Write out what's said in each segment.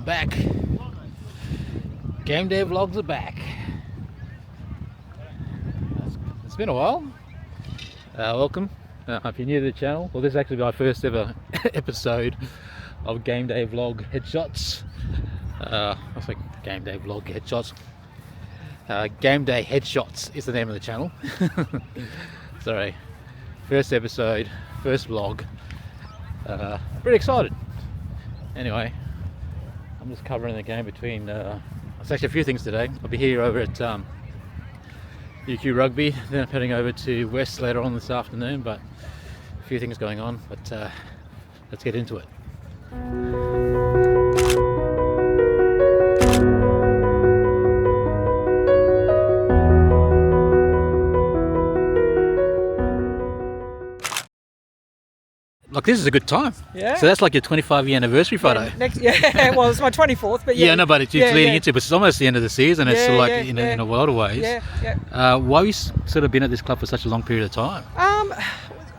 back. Game day vlogs are back. It's been a while. Welcome. If you're new to the channel, well, this is actually my first ever episode of Game Day Vlog Headshots. I was like Game Day Vlog Headshots. Game Day Headshots is the name of the channel. Sorry. First episode, first vlog. Pretty excited. Anyway, I'm just covering the game between. It's actually a few things today. I'll be here over at UQ Rugby, then I'm heading over to West later on this afternoon, but a few things going on, but let's get into it. Like, this is a good time. Yeah. So that's like your 25-year anniversary photo. Yeah, well, it's my 24th, but yeah. Yeah, no, but it's leading into, but it's almost the end of the season. It's in a lot of ways. Yeah. Why have you sort of been at this club for such a long period of time?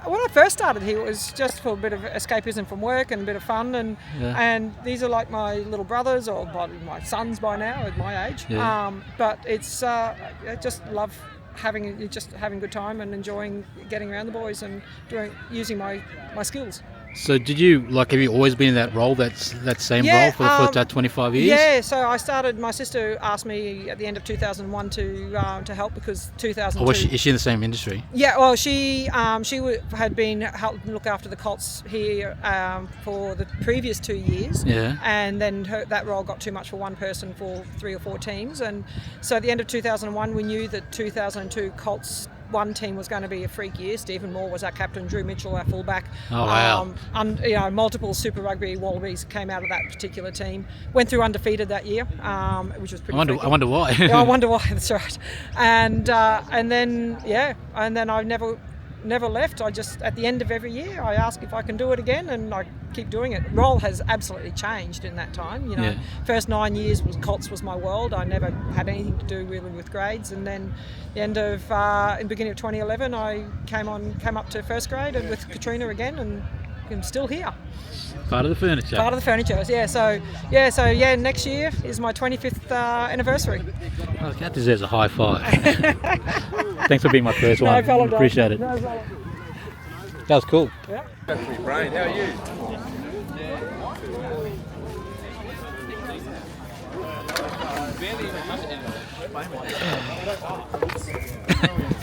When I first started here, it was just for a bit of escapism from work and a bit of fun, and these are like my little brothers or my sons by now at my age. Yeah. But it's I just love having a good time and enjoying getting around the boys and using my skills. So have you always been in that role, that same role for that 25 years? Yeah, so I started, my sister asked me at the end of 2001 to help because 2002... Oh, is she in the same industry? Yeah, well, she had been helping look after the Colts here for the previous 2 years. Yeah. And then that role got too much for one person for 3 or 4 teams. And so at the end of 2001, we knew that 2002 Colts one team was going to be a freak year. Stephen Moore was our captain, Drew Mitchell our fullback. Oh wow! Multiple Super Rugby Wallabies came out of that particular team. Went through undefeated that year, which was pretty. I wonder why. Yeah, I wonder why. That's right. And then I never left. I just, at the end of every year, I ask if I can do it again, and I keep doing it. Role has absolutely changed in that time. First 9 years Colts was my world. I never had anything to do really with grades, and then in the beginning of 2011, I came up to first grade and with Katrina again, and I'm still here. Part of the furniture. Part of the furniture, yeah. So next year is my 25th anniversary. Oh, that deserves a high five. Thanks for being my first one. No problem. Appreciate it. No problem. That was cool. Yeah. Brian, how are you?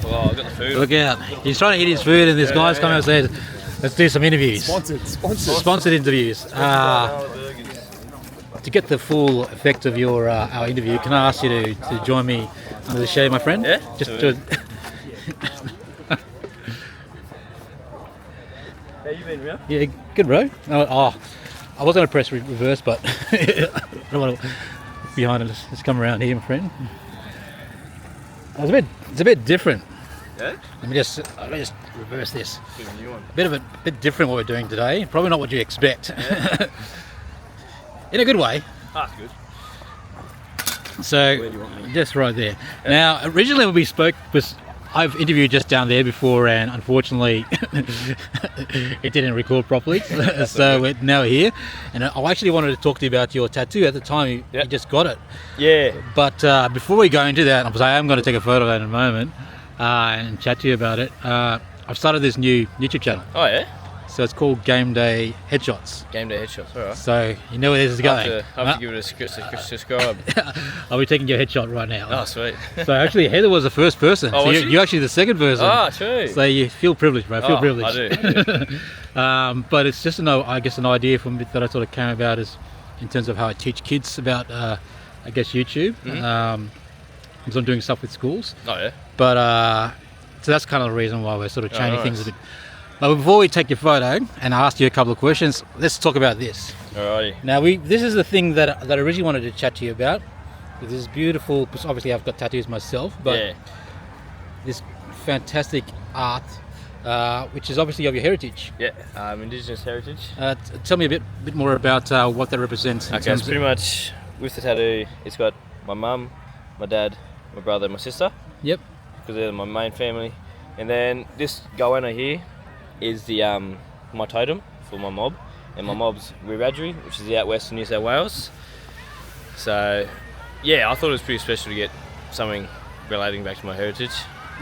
Well, I got the food. Look out. He's trying to eat his food, and this guy's coming up and says, let's do some interviews. Sponsored interviews. To get the full effect of our interview, can I ask you to join me under the shade, my friend? Yeah. Just How you been, bro? Yeah, good, bro. I was going to press reverse, but I don't want to behind it. Let's come around here, my friend. It's a bit different. Yeah? Let me just reverse this. A bit different what we're doing today. Probably not what you expect. Yeah. In a good way. That's good. So, Where do you want me? just right there. Yeah. Now, originally when we spoke, I've interviewed just down there before, and unfortunately it didn't record properly. So we're now here, and I actually wanted to talk to you about your tattoo. At the time you just got it. Yeah. But before we go into that, I'm going to take a photo of that in a moment and chat to you about it. I've started this new YouTube channel. Oh yeah? So it's called Game Day Headshots. Game Day Headshots, alright. So you know where this is going. I have to give it a subscribe. I'll be taking your headshot right now. Oh, sweet. So actually Heather was the first person. Oh, so was she? you're actually the second person. Ah, true. So you feel privileged, bro. Feel privileged. I do. But it's just an idea from that I sort of came about is in terms of how I teach kids about YouTube. Mm-hmm. Because I'm doing stuff with schools. Oh yeah. But so that's kind of the reason why we're sort of changing things a bit. But before we take your photo and I ask you a couple of questions, let's talk about this. Alrighty. Now this is the thing that I originally wanted to chat to you about. This is beautiful, because obviously I've got tattoos myself, but this fantastic art, which is obviously of your heritage. Yeah, Indigenous heritage. Tell me a bit more about what that represents. Okay, it's pretty much with the tattoo. It's got my mum, my dad, my brother, and my sister. Yep. Because they're my main family. And then this goanna here is the my totem for my mob, and my mob's Wiradjuri, which is the out west of New South Wales. So, yeah, I thought it was pretty special to get something relating back to my heritage.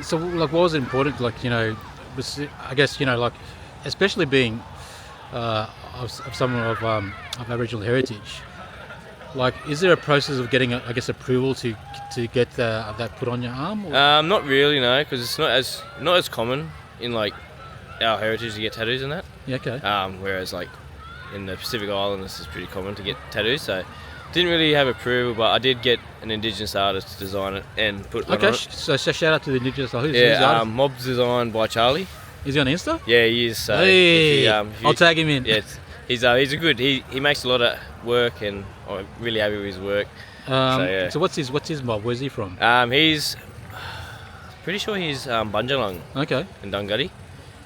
So, like, what was it important? Like, you know, I guess, you know, like, especially being of someone of Aboriginal heritage. Like, is there a process of getting, I guess, approval to get that put on your arm? Or? Not really, no, because it's not as common in like our heritage to get tattoos and that. Yeah, okay. Whereas like in the Pacific Islands, it's pretty common to get tattoos. So didn't really have approval, but I did get an Indigenous artist to design it and put one on it. So shout out to the Indigenous artist. Who's the artist? Mob's designed by Charlie. Is he on Insta? Yeah, he is. So hey, I'll tag him in. Yeah, he's a good. He makes a lot of work, and I'm really happy with his work. So what's his mob? Where's he from? He's pretty sure he's Bunjalung. Okay. In Dungutty,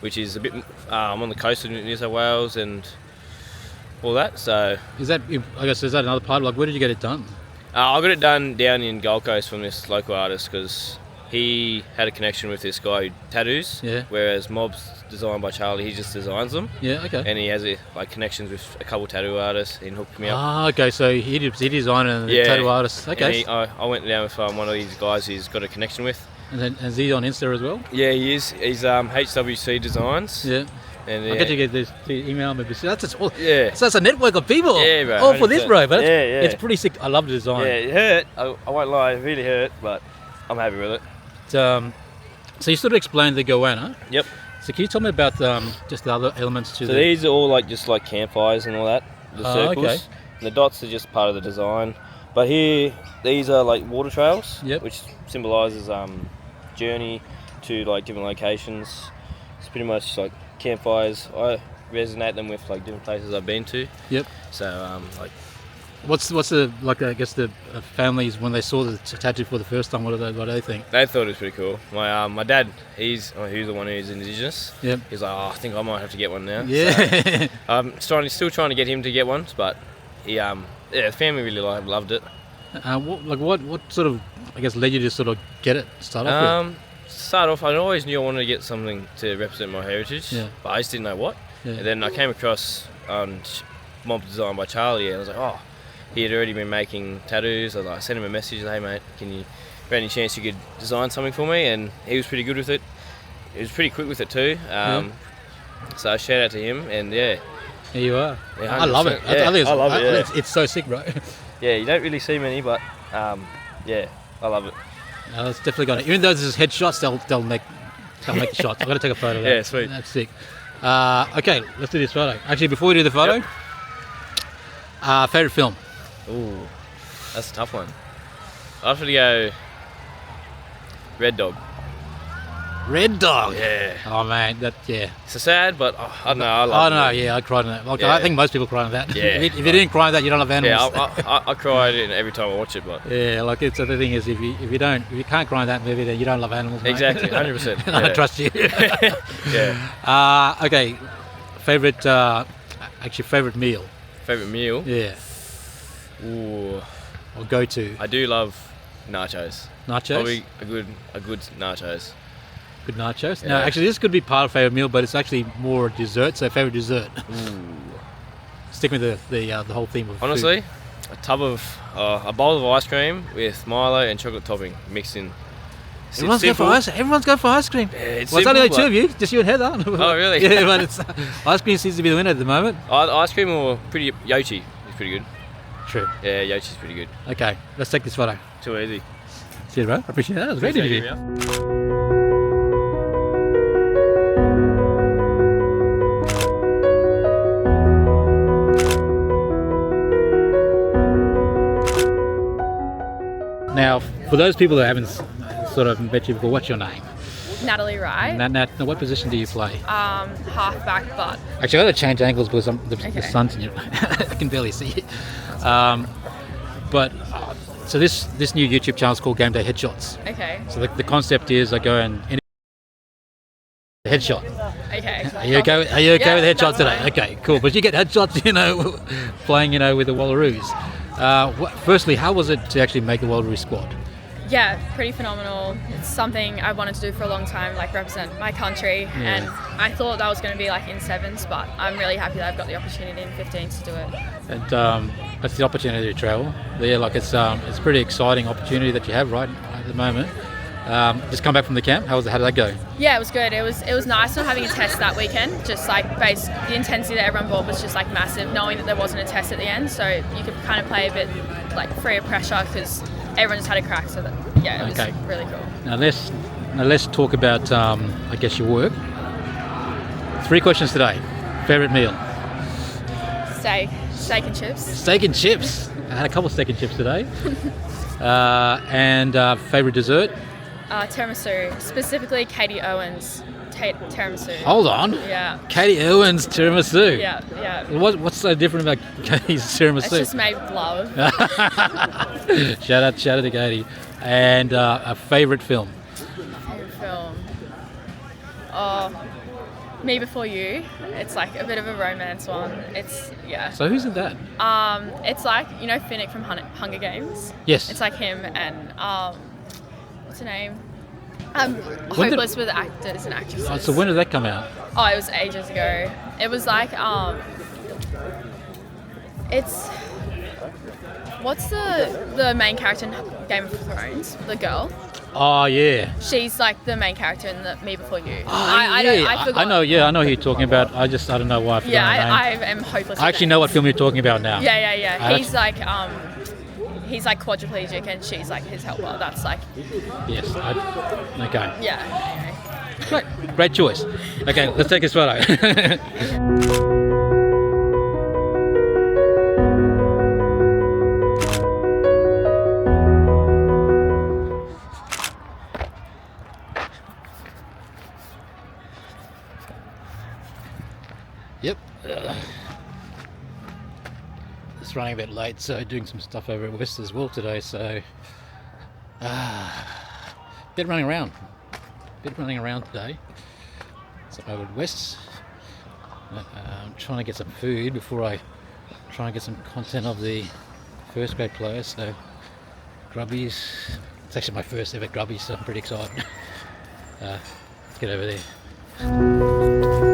which is a bit on the coast of New South Wales and all that. So is that another part? Like, where did you get it done? I got it done down in Gold Coast from this local artist because he had a connection with this guy who tattoos. Yeah. Whereas Mob's designed by Charlie, he just designs them. Yeah. Okay. And he has connections with a couple tattoo artists. He hooked me up. Ah, okay. So he designed and the tattoo artist. Okay. I went down with one of these guys he's got a connection with. And then is he on Insta as well? Yeah, he is. He's HWC Designs. Yeah. And I'll get you to email me. So that's a network of people. Yeah, bro. All for this, bro. But yeah. It's pretty sick. I love the design. Yeah, it hurt. I won't lie, it really hurt, but I'm happy with it. So you sort of explained the goanna. Yep. So can you tell me about just the other elements to these are all just like campfires and all that. The circles. Okay. And the dots are just part of the design. But here, these are like water trails, which symbolises journey to like different locations. It's pretty much like campfires. I resonate them with like different places I've been to. Yep. So what's the like? I guess the families when they saw the tattoo for the first time, what do they think? They thought it was pretty cool. My dad, he's the one who's Indigenous. Yep. He's like, I think I might have to get one now. Yeah. So, I'm still trying to get him to get one, but the family really loved it. What sort of, I guess, led you to sort of start off with? Start off, I always knew I wanted to get something to represent my heritage, but I just didn't know what. Yeah. And then I came across Mob Design by Charlie, and I was like, he had already been making tattoos. I sent him a message, hey mate, any chance you could design something for me? And he was pretty good with it. He was pretty quick with it too. So shout out to him, and yeah. Here you are. Yeah, I love it. Yeah, I love it. It's so sick, bro. Yeah, you don't really see many, but I love it. No, it's definitely got it. Even though this is headshots, they'll make the shots. I've got to take a photo of that. Yeah, sweet. That's sick. Okay, let's do this photo. Actually, before we do the photo, favourite film? Ooh, that's a tough one. I'll have to go Red Dog. Red Dog. Yeah. Oh man, It's sad, but I don't know. I love it. Yeah, I cried on that. Like, I think most people cry on that. Yeah. if you didn't cry on that, you don't love animals. Yeah, I cried every time I watch it, but yeah, like the thing is, if you can't cry on that movie, then you don't love animals. Mate. Exactly, 100%. I don't trust you. Yeah. Okay. Favorite meal. Favorite meal? Yeah. Ooh. Or go to. I do love nachos. Nachos. Probably a good nachos. Good nachos. Yeah. No, actually, this could be part of favorite meal, but it's actually more dessert. So favorite dessert. Ooh. Stick with the whole theme of honestly, food. a bowl of ice cream with Milo and chocolate topping mixed in. Everyone's going for ice cream. Yeah, it's well, it's only simple, two of you, just you and Heather. Oh, really? Yeah, but it's ice cream seems to be the winner at the moment. Ice cream or Yochi is pretty good. True. Yeah, Yochi's pretty good. Okay, let's take this photo. Too easy. Cheers, bro. I appreciate that. It was a great interview. Now, for those people that haven't sort of met you before, what's your name? Natalie Wright. Now, what position do you play? Half back butt. Actually, I've got to change angles because the sun's in you. I can barely see it. So this new YouTube channel is called Game Day Headshots. Okay. So the concept is I go and headshot. Okay. Are you okay with headshots today? Okay, cool. But you get headshots, playing, with the Wallaroos. Firstly, how was it to actually make the Wallaroo squad? Yeah, pretty phenomenal. It's something I wanted to do for a long time, like represent my country. Yeah. And I thought that was going to be like in sevens, but I'm really happy that I've got the opportunity in 15s to do it. And it's the opportunity to travel. Yeah, like it's a pretty exciting opportunity that you have right at the moment. Just come back from the camp. How did that go? Yeah, it was good. It was nice not having a test that weekend. Just like the intensity that everyone brought was just like massive, knowing that there wasn't a test at the end, so you could kind of play a bit like free of pressure because everyone just had a crack. So that, yeah, it was really cool. Now let's talk about I guess your work. 3 questions today. Favorite meal? Steak and chips. Steak and chips. I had a couple of steak and chips today. And favorite dessert? Tiramisu, specifically Katie Owen's tiramisu. Hold on. Yeah. Katie Owen's tiramisu. Yeah. What's so different about Katie's tiramisu? It's just made with love. shout out to Katie. And a favourite film? Favorite film. Oh, Me Before You. It's like a bit of a romance one. It's So who's in that? It's like, you know, Finnick from Hunger Games. Yes. It's like him and what's her name? Hopeless with actors and actresses. Oh, so when did that come out? Oh, it was ages ago. It was like it's what's the main character in Game of Thrones? The girl. Oh yeah. She's like the main character in the Me Before You. Oh, I forgot. I know who you're talking about. I don't know why I forgot her name. I am hopeless. I actually know what film you're talking about now. Yeah. He's like quadriplegic and she's like his helper. That's like. Yes. Okay. Yeah. Great choice. Okay, let's take this photo. Yep. It's running a bit late, so doing some stuff over at West as well today, so bit running around today. So over at West, I'm trying to get some food before I try and get some content of the first grade players. So grubbies, it's actually my first ever grubby, so I'm pretty excited. Let's get over there.